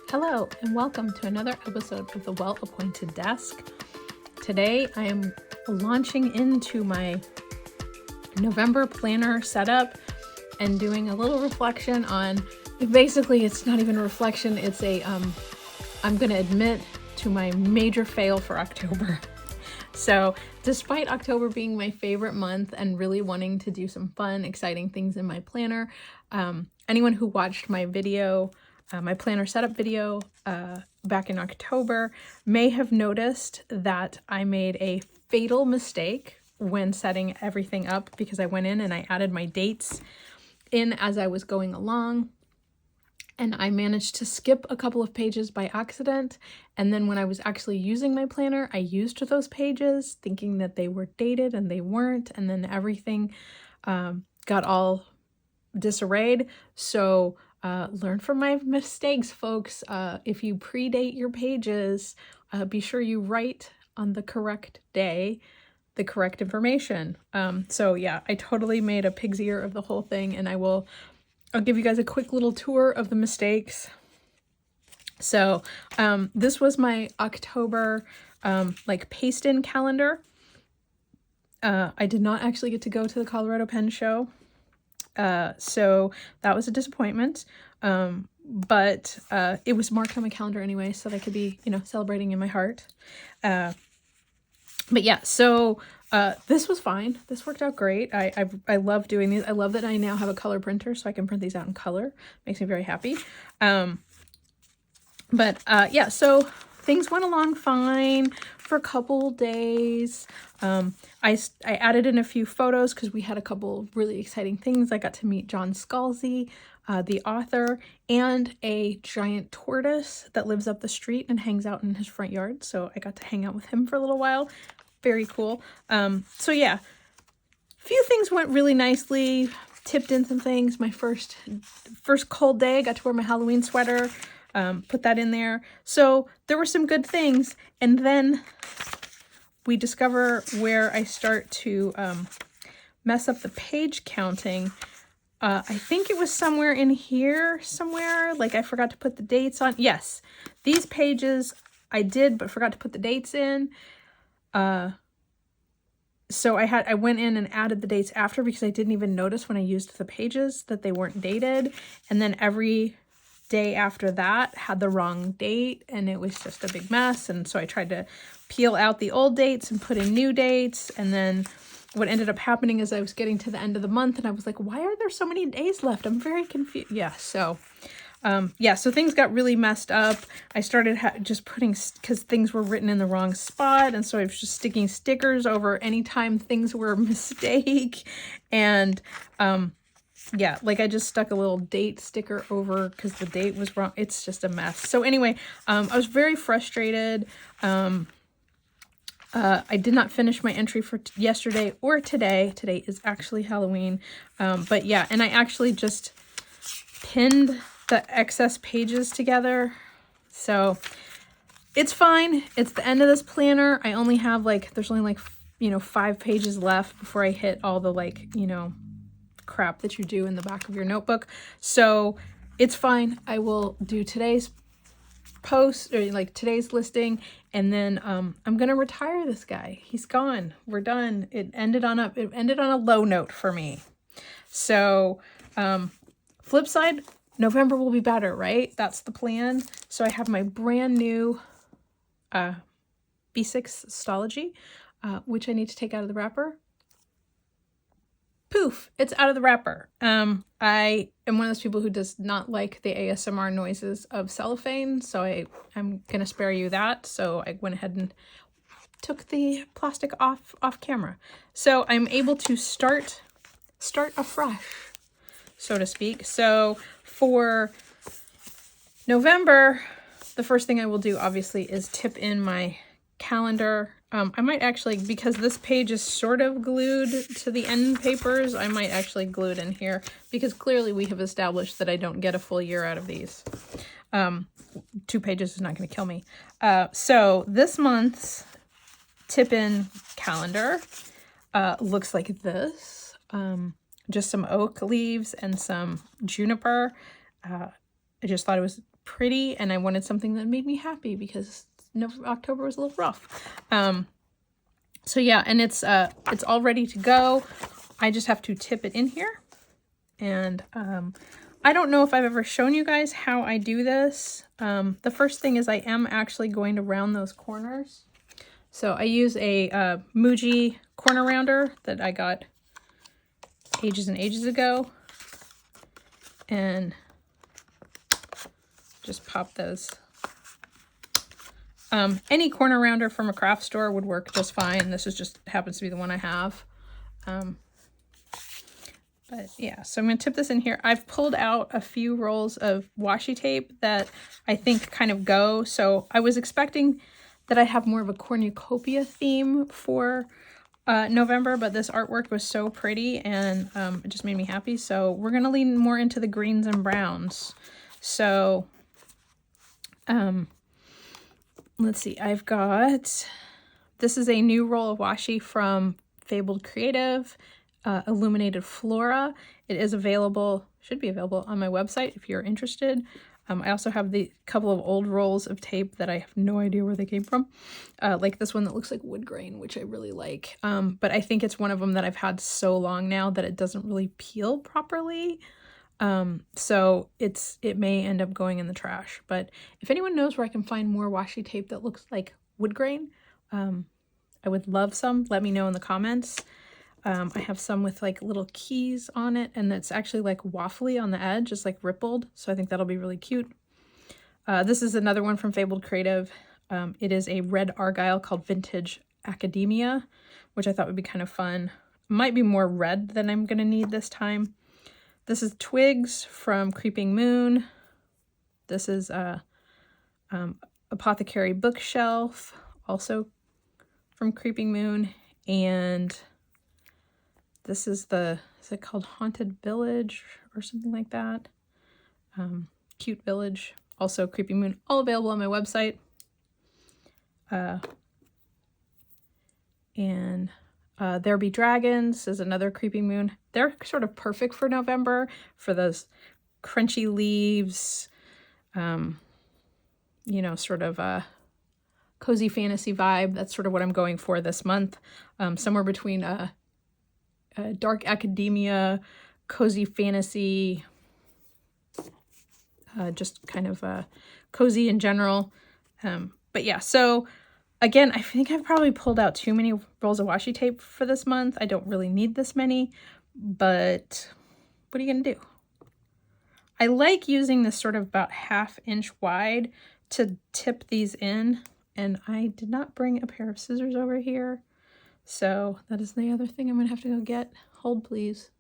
Hello and welcome to another episode of the Well-Appointed Desk. Today I am launching into my November planner setup and doing a little reflection on, basically it's not even a reflection, it's I'm going to admit to my major fail for October. So despite October being my favorite month and really wanting to do some fun, exciting things in my planner, anyone who watched my video, my planner setup video back in October may have noticed that I made a fatal mistake when setting everything up, because I went in and I added my dates in as I was going along. And I managed to skip a couple of pages by accident. And then when I was actually using my planner, I used those pages thinking that they were dated and they weren't. And then everything got all disarrayed. So learn from my mistakes, folks. If you predate your pages, be sure you write on the correct day the correct information. So yeah, I totally made a pig's ear of the whole thing, and I'll give you guys a quick little tour of the mistakes. So this was my October like paste-in calendar. I did not actually get to go to the Colorado Pen Show. So that was a disappointment. But it was marked on my calendar anyway, so that I could be, celebrating in my heart. But yeah, so this was fine. This worked out great. I love doing these. I love that I now have a color printer, so I can print these out in color. Makes me very happy. But yeah, so things went along fine for a couple days. I added in a few photos because we had a couple really exciting things. I got to meet John Scalzi, the author, and a giant tortoise that lives up the street and hangs out in his front yard. So I got to hang out with him for a little while. Very cool. So yeah, a few things went really nicely. Tipped in some things. My first cold day, I got to wear my Halloween sweater. Put that in there. So there were some good things. And then we discover where I start to mess up the page counting. I think it was somewhere in here somewhere. Like I forgot to put the dates on. Yes, these pages I did, but forgot to put the dates in. So I went in and added the dates after, because I didn't even notice when I used the pages that they weren't dated. And then every day after that had the wrong date, and it was just a big mess. And so I tried to peel out the old dates and put in new dates. And then what ended up happening is I was getting to the end of the month and I was like, why are there so many days left? I'm very confused. Yeah. So so things got really messed up. I started just putting, because things were written in the wrong spot. And so I was just sticking stickers over anytime things were a mistake. And yeah, like I just stuck a little date sticker over because the date was wrong. It's just a mess. So anyway, I was very frustrated. I did not finish my entry for yesterday or today. Today is actually Halloween. But yeah, and I actually just pinned the excess pages together. So it's fine. It's the end of this planner. I only have there's only 5 pages left before I hit all the crap that you do in the back of your notebook. So it's fine. I will do today's post, or today's listing, and then I'm gonna retire this guy. He's gone. We're done. It ended on a low note for me. So flip side, November will be better, right? That's the plan. So I have my brand new B6 Stology, which I need to take out of the wrapper. Poof, it's out of the wrapper. I am one of those people who does not like the ASMR noises of cellophane, so I'm going to spare you that. So I went ahead and took the plastic off camera. So I'm able to start afresh, so to speak. So for November, the first thing I will do, obviously, is tip in my calendar. I might actually, because this page is sort of glued to the end papers, I might actually glue it in here, because clearly we have established that I don't get a full year out of these. 2 pages is not going to kill me. So this month's tip in calendar looks like this. Just some oak leaves and some juniper. I just thought it was pretty, and I wanted something that made me happy because October was a little rough. So yeah, and it's all ready to go. I just have to tip it in here. And I don't know if I've ever shown you guys how I do this. The first thing is I am actually going to round those corners. So I use a Muji corner rounder that I got ages and ages ago. And just pop those. Any corner rounder from a craft store would work just fine. This is just happens to be the one I have. But yeah, so I'm going to tip this in here. I've pulled out a few rolls of washi tape that I think kind of go. So I was expecting that I'd have more of a cornucopia theme for November, but this artwork was so pretty and it just made me happy. So we're going to lean more into the greens and browns. So let's see, I've got, this is a new roll of washi from Fabled Creative. Illuminated Flora. It is available, should be available on my website if you're interested. I also have the couple of old rolls of tape that I have no idea where they came from. Like this one that looks like wood grain, which I really like. But I think it's one of them that I've had so long now that it doesn't really peel properly. So it may end up going in the trash. But if anyone knows where I can find more washi tape that looks like wood grain, I would love some. Let me know in the comments. I have some with like little keys on it, and it's actually like waffly on the edge, just like rippled. So I think that'll be really cute. This is another one from Fabled Creative. It is a red argyle called Vintage Academia, which I thought would be kind of fun. Might be more red than I'm going to need this time. This is Twigs from Creeping Moon. This is Apothecary Bookshelf, also from Creeping Moon. And this is is it called Haunted Village or something like that? Cute Village, also Creeping Moon, all available on my website. And There Be Dragons is another Creeping Moon. They're sort of perfect for November for those crunchy leaves, you know, sort of a cozy fantasy vibe. That's sort of what I'm going for this month. Somewhere between dark academia, cozy fantasy, just kind of cozy in general. But yeah, so again, I think I've probably pulled out too many rolls of washi tape for this month. I don't really need this many, but what are you gonna do? I like using this sort of about 1/2 inch wide to tip these in, and I did not bring a pair of scissors over here. So that is the other thing I'm gonna have to go get. Hold please.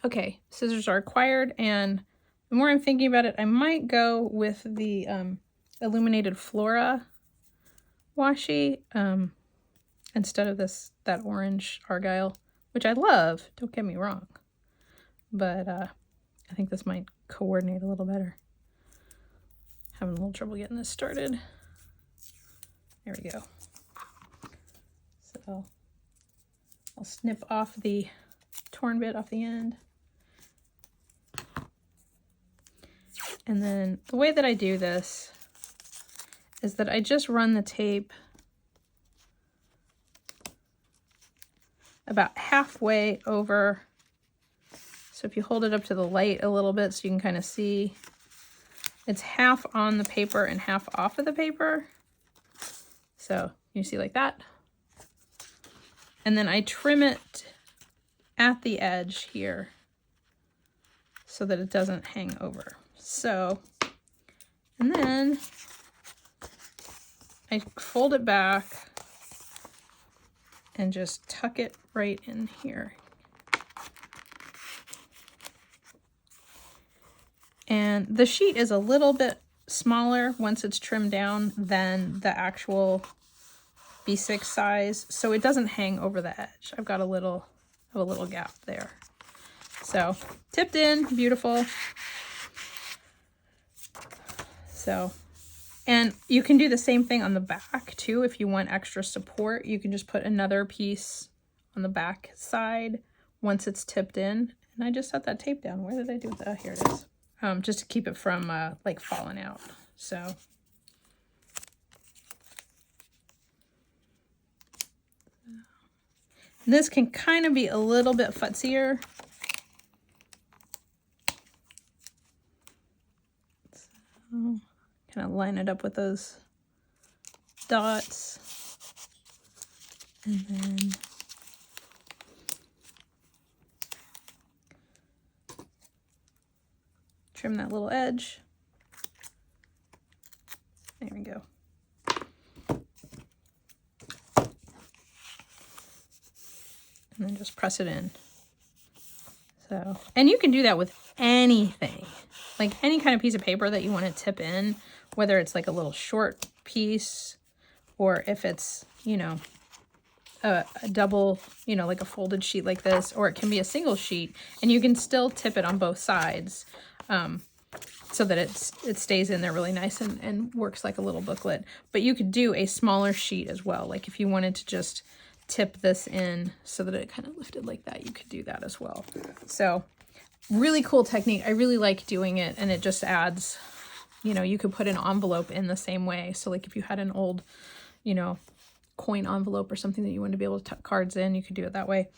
Okay, scissors are acquired, and the more I'm thinking about it, I might go with the Illuminated Flora washi instead of that orange argyle, which I love, don't get me wrong, but I think this might coordinate a little better. Having a little trouble getting this started. There we go. So I'll snip off the torn bit off the end. And then the way that I do this is that I just run the tape about halfway over. So if you hold it up to the light a little bit so you can kind of see, it's half on the paper and half off of the paper. So you see like that. And then I trim it at the edge here so that it doesn't hang over. So, and then I fold it back and just tuck it right in here. And the sheet is a little bit smaller once it's trimmed down than the actual B6 size, so it doesn't hang over the edge. I've got a little gap there. So tipped in, beautiful. So, and you can do the same thing on the back too. If you want extra support, you can just put another piece on the back side once it's tipped in. And I just set that tape down. Where did I do that? Here it is. Just to keep it from like falling out. So this can kind of be a little bit futzier. So kind of line it up with those dots. And then trim that little edge. There we go. And then just press it in. So, and you can do that with anything, like any kind of piece of paper that you want to tip in, whether it's like a little short piece or if it's, you know, a double, you know, like a folded sheet like this, or it can be a single sheet, and you can still tip it on both sides so that it stays in there really nice and works like a little booklet. But you could do a smaller sheet as well. Like if you wanted to just tip this in so that it kind of lifted like that, you could do that as well. So really cool technique. I really like doing it, and it just adds, you know, you could put an envelope in the same way. So like if you had an old, you know, coin envelope or something that you want to be able to tuck cards in, you could do it that way.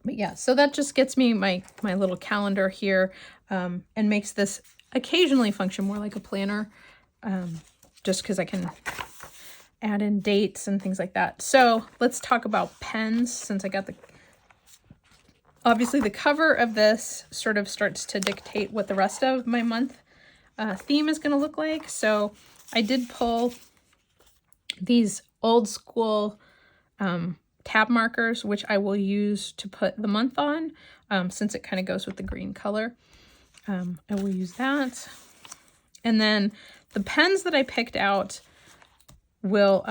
But yeah, so that just gets me my little calendar here, and makes this occasionally function more like a planner, just because I can add in dates and things like that. So let's talk about pens, since I got obviously the cover of this sort of starts to dictate what the rest of my month theme is going to look like. So I did pull these old school tab markers, which I will use to put the month on, since it kind of goes with the green color. I will use that. And then the pens that I picked out will,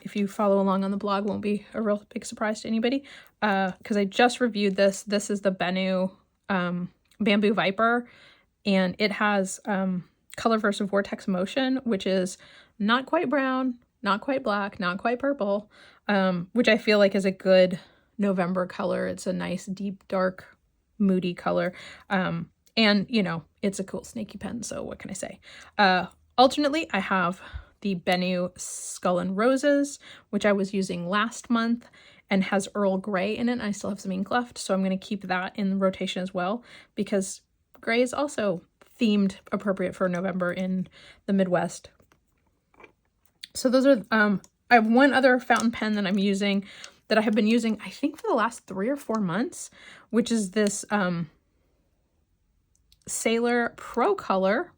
if you follow along on the blog, won't be a real big surprise to anybody, because I just reviewed this. This is the Bamboo Viper, and it has color versus vortex motion, which is not quite brown, not quite black, not quite purple, which I feel like is a good November color. It's a nice, deep, dark, moody color. And, you know, it's a cool snaky pen, so what can I say? Alternately, I have the Benu Skull and Roses, which I was using last month and has Earl Grey in it. I still have some ink left, so I'm going to keep that in rotation as well, because gray is also themed appropriate for November in the Midwest. So those are, I have one other fountain pen that I'm using, that I have been using, I think, for the last 3 or 4 months, which is this Sailor Pro Color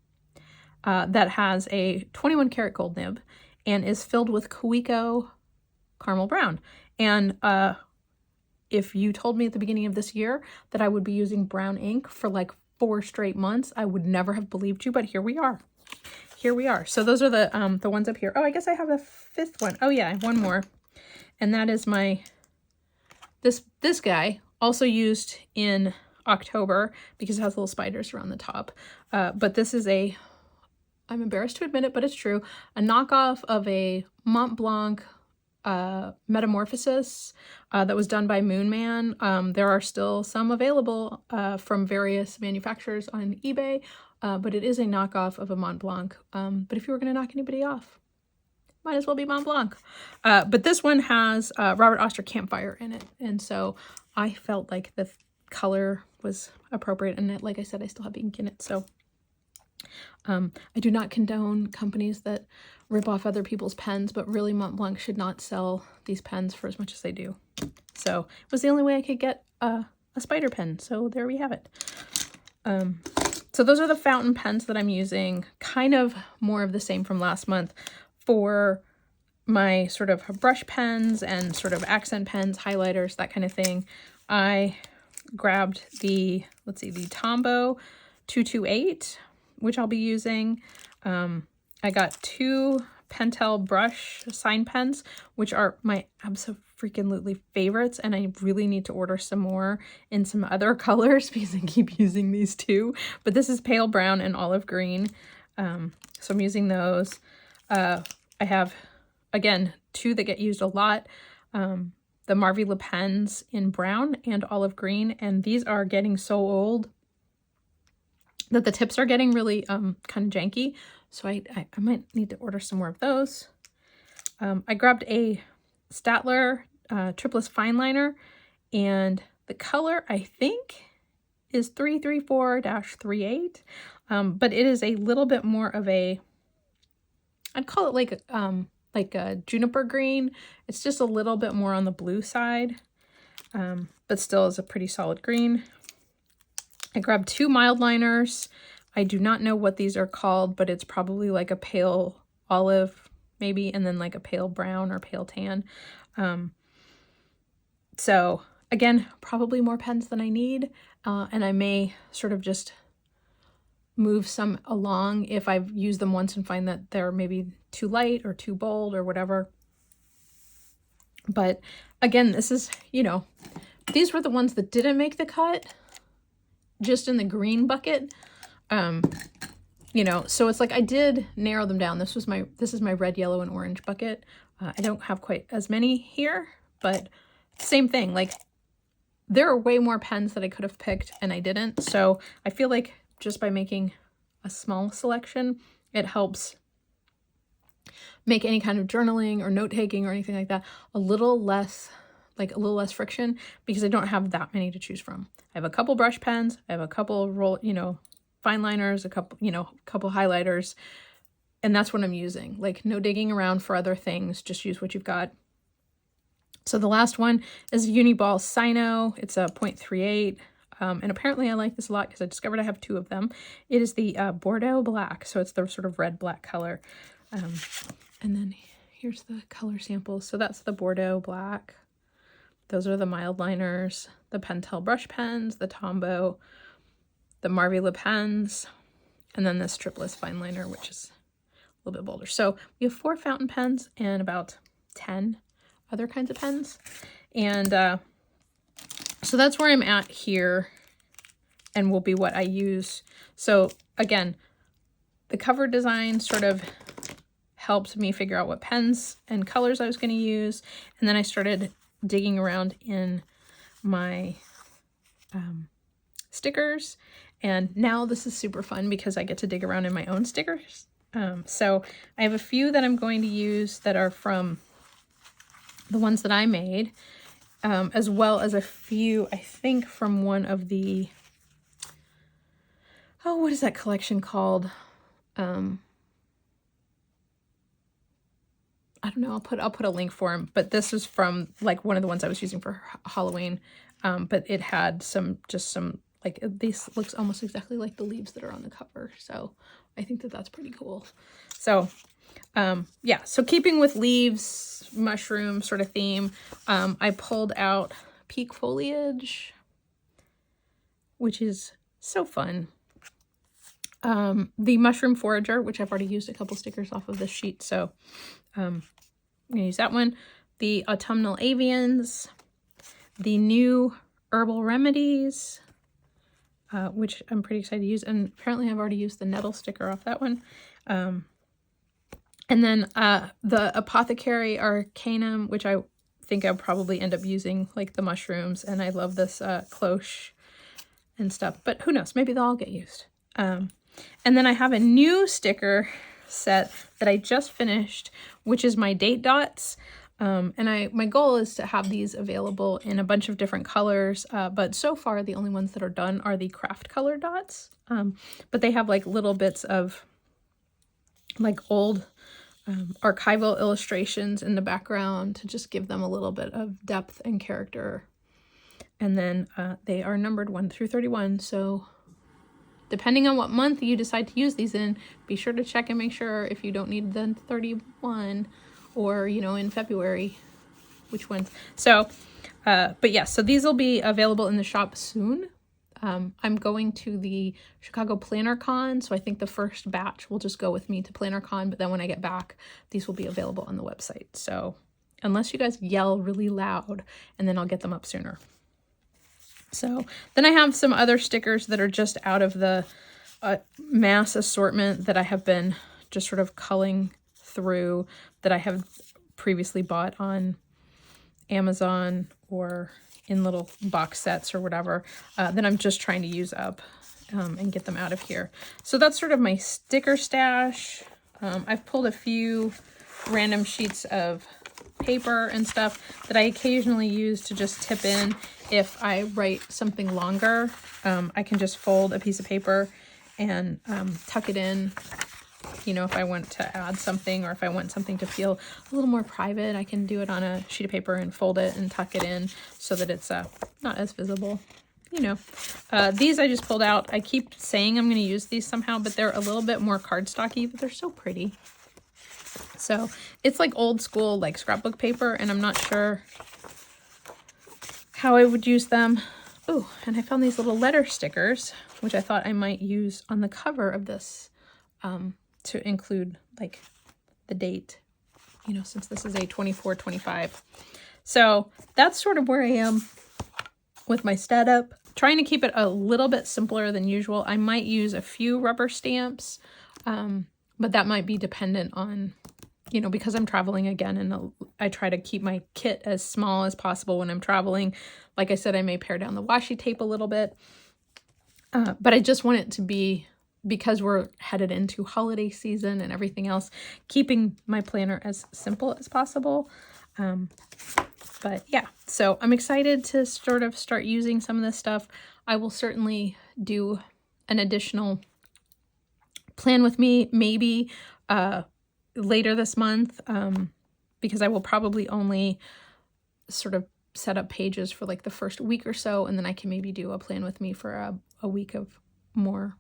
that has a 21 karat gold nib and is filled with Kuiko Caramel Brown. And if you told me at the beginning of this year that I would be using brown ink for like 4 straight months, I would never have believed you, but here we are. Here we are. So those are the ones up here. Oh, I guess I have a 5th one. Oh yeah, I have one more. And that is my, this guy, also used in October because it has little spiders around the top. But this is a, I'm embarrassed to admit it, but it's true, a knockoff of a Mont Blanc Metamorphosis that was done by Moon Man. There are still some available from various manufacturers on eBay, but it is a knockoff of a Mont Blanc. But if you were going to knock anybody off, might as well be Mont Blanc. But this one has Robert Oster Campfire in it, and so I felt like the color was appropriate, and like I said, I still have ink in it, so I do not condone companies that rip off other people's pens, but really Mont Blanc should not sell these pens for as much as they do. So it was the only way I could get a spider pen, so there we have it. So those are the fountain pens that I'm using, kind of more of the same from last month. For my sort of brush pens and sort of accent pens, highlighters, that kind of thing, I grabbed the, let's see, the Tombow 228, which I'll be using. I got 2 Pentel brush sign pens, which are my absolutely favorites, and I really need to order some more in some other colors because I keep using these 2. But this is pale brown and olive green, so I'm using those. I have, again, 2 that get used a lot. The Marvy Le Pens in brown and olive green, and these are getting so old that the tips are getting really kind of janky. So I might need to order some more of those. I grabbed a Statler Tripless Fine Liner, and the color I think is 334-38, but it is a little bit more of a, I'd call it like a juniper green. It's just a little bit more on the blue side, but still is a pretty solid green. I grabbed 2 mild liners. I do not know what these are called, but it's probably like a pale olive maybe, and then like a pale brown or pale tan. So again, probably more pens than I need, and I may sort of just move some along if I've used them once and find that they're maybe too light or too bold or whatever. But again, this is, you know, these were the ones that didn't make the cut, just in the green bucket. You know, so it's like I did narrow them down. This is my red, yellow, and orange bucket. I don't have quite as many here, but same thing. Like, there are way more pens that I could have picked and I didn't. So I feel like just by making a small selection, it helps make any kind of journaling or note-taking or anything like that a little less friction, because I don't have that many to choose from. I have a couple brush pens, I have a couple fine liners, a couple highlighters, and that's what I'm using. Like, no digging around for other things, just use what you've got. So the last one is Uniball Sino. It's a 0.38. And apparently I like this a lot because I discovered I have 2 of them. It is the Bordeaux Black, so it's the sort of red-black color. And then here's the color samples. So that's the Bordeaux Black. Those are the mild liners, the Pentel brush pens, the Tombow, the Marvy Le pens, and then this Tripless Fine Liner, which is a little bit bolder. So we have 4 fountain pens and about 10 other kinds of pens. And so that's where I'm at here, and will be what I use. So again, the cover design sort of helped me figure out what pens and colors I was going to use. And then I started digging around in my stickers. And now this is super fun because I get to dig around in my own stickers. So I have a few that I'm going to use that are from the ones that I made, as well as a few, I think, from one of the, oh, what is that collection called? I don't know, I'll put a link for them, but this is from like one of the ones I was using for Halloween, but it had some like, this looks almost exactly like the leaves that are on the cover, so I think that that's pretty cool. So yeah, so keeping with leaves, mushroom sort of theme, I pulled out Peak Foliage, which is so fun. The Mushroom Forager, which I've already used a couple stickers off of this sheet, so I'm gonna use that one. The Autumnal Avians, the new Herbal Remedies, which I'm pretty excited to use, and apparently I've already used the nettle sticker off that one. And then the Apothecary Arcanum, which I think I'll probably end up using like the mushrooms, and I love this cloche and stuff, but who knows, maybe they'll all get used. And then I have a new sticker set that I just finished, which is my date dots. And my goal is to have these available in a bunch of different colors, but so far the only ones that are done are the craft color dots. But they have like little bits of like old archival illustrations in the background to just give them a little bit of depth and character. And then they are numbered 1 through 31, so depending on what month you decide to use these in, be sure to check and make sure if you don't need the 31, or, you know, in February, which ones. So, but yeah, so these will be available in the shop soon. I'm going to the Chicago Planner Con, so I think the first batch will just go with me to Planner Con, but then when I get back, these will be available on the website. So unless you guys yell really loud, and then I'll get them up sooner. So then I have some other stickers that are just out of the mass assortment that I have been just sort of culling through, that I have previously bought on Amazon or in little box sets or whatever, that I'm just trying to use up and get them out of here. So that's sort of my sticker stash. I've pulled a few random sheets of paper and stuff that I occasionally use to just tip in if I write something longer. I can just fold a piece of paper and tuck it in. You know, if I want to add something, or if I want something to feel a little more private, I can do it on a sheet of paper and fold it and tuck it in so that it's not as visible. You know, these I just pulled out. I keep saying I'm going to use these somehow, but they're a little bit more cardstocky, but they're so pretty. So it's like old school, like scrapbook paper, and I'm not sure how I would use them. Oh, and I found these little letter stickers, which I thought I might use on the cover of this, to include like the date, you know, since this is a 24-25. So that's sort of where I am with my setup. Trying to keep it a little bit simpler than usual. I might use a few rubber stamps, but that might be dependent on, you know, because I'm traveling again, and I try to keep my kit as small as possible when I'm traveling. Like I said, I may pare down the washi tape a little bit, but I just want it to be, because we're headed into holiday season and everything else, keeping my planner as simple as possible. But yeah, so I'm excited to sort of start using some of this stuff. I will certainly do an additional plan with me, maybe later this month, because I will probably only sort of set up pages for like the first week or so, and then I can maybe do a plan with me for a week of more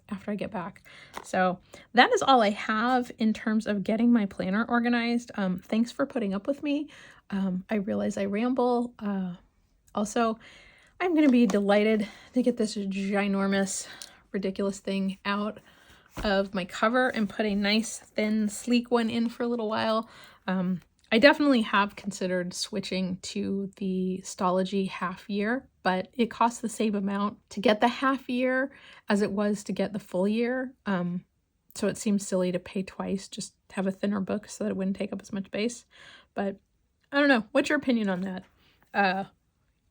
after I get back. So that is all I have in terms of getting my planner organized. Thanks for putting up with me. I realize I ramble. Also, I'm going to be delighted to get this ginormous, ridiculous thing out of my cover and put a nice, thin, sleek one in for a little while. I definitely have considered switching to the Stalogy half year, but it costs the same amount to get the half year as it was to get the full year. So it seems silly to pay twice just to have a thinner book so that it wouldn't take up as much space. But I don't know. What's your opinion on that?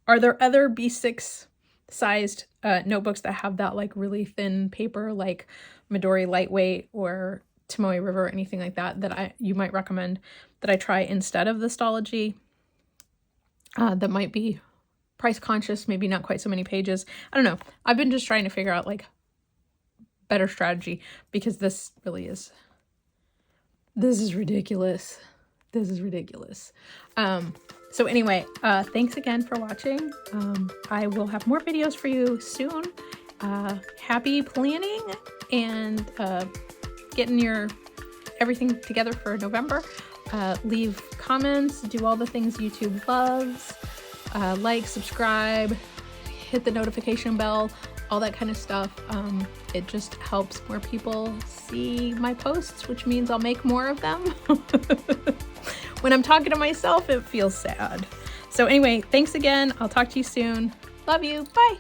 Are there other B6 sized notebooks that have that like really thin paper, like Midori Lightweight or Tomoe River or anything like that, that you might recommend that I try instead of the Stalogy, that might be price conscious, maybe not quite so many pages? I don't know. I've been just trying to figure out like better strategy, because this really is, this is ridiculous. This is ridiculous. So anyway, thanks again for watching. I will have more videos for you soon. Happy planning and getting your everything together for November. Leave comments, do all the things YouTube loves, like, subscribe, hit the notification bell, all that kind of stuff. It just helps more people see my posts, which means I'll make more of them. When I'm talking to myself, it feels sad. So anyway, thanks again. I'll talk to you soon. Love you. Bye.